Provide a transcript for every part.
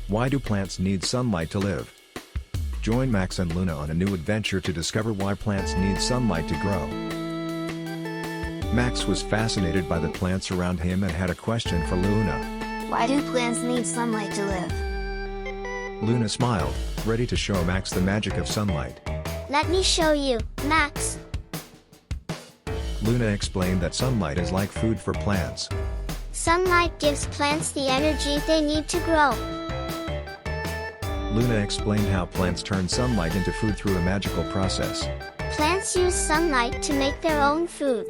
Why do plants need sunlight to live? Join Max and Luna on a new adventure to discover why plants need sunlight to grow. Max was fascinated by the plants around him and had a question for Luna. Why do plants need sunlight to live? Luna smiled, ready to show Max the magic of sunlight. Let me show you, Max. Luna explained that sunlight is like food for plants. Sunlight gives plants the energy they need to grow. Luna explained how plants turn sunlight into food through a magical process. Plants use sunlight to make their own food.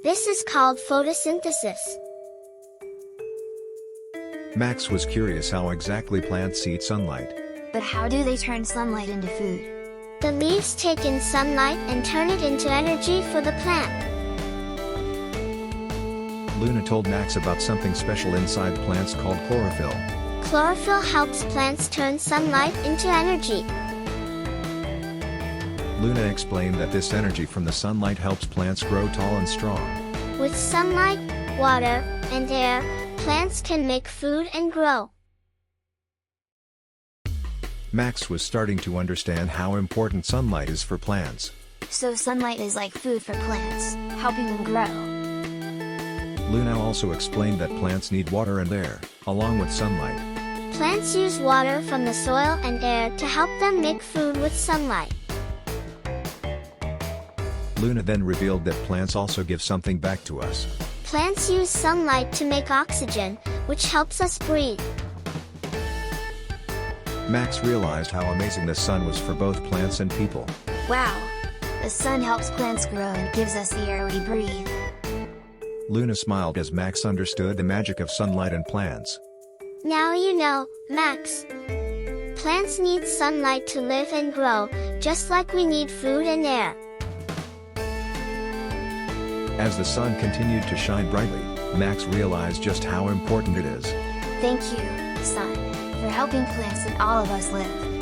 This is called photosynthesis. Max was curious how exactly plants eat sunlight. But how do they turn sunlight into food? The leaves take in sunlight and turn it into energy for the plant. Luna told Max about something special inside plants called chlorophyll. Chlorophyll helps plants turn sunlight into energy. Luna explained that this energy from the sunlight helps plants grow tall and strong. With sunlight, water, and air, plants can make food and grow. Max was starting to understand how important sunlight is for plants. So sunlight is like food for plants, helping them grow. Luna also explained that plants need water and air, along with sunlight. Plants use water from the soil and air to help them make food with sunlight. Luna then revealed that plants also give something back to us. Plants use sunlight to make oxygen, which helps us breathe. Max realized how amazing the sun was for both plants and people. Wow! The sun helps plants grow and gives us the air we breathe. Luna smiled as Max understood the magic of sunlight and plants. Now you know, Max. Plants need sunlight to live and grow, just like we need food and air. As the sun continued to shine brightly, Max realized just how important it is. Thank you, sun, for helping plants and all of us live.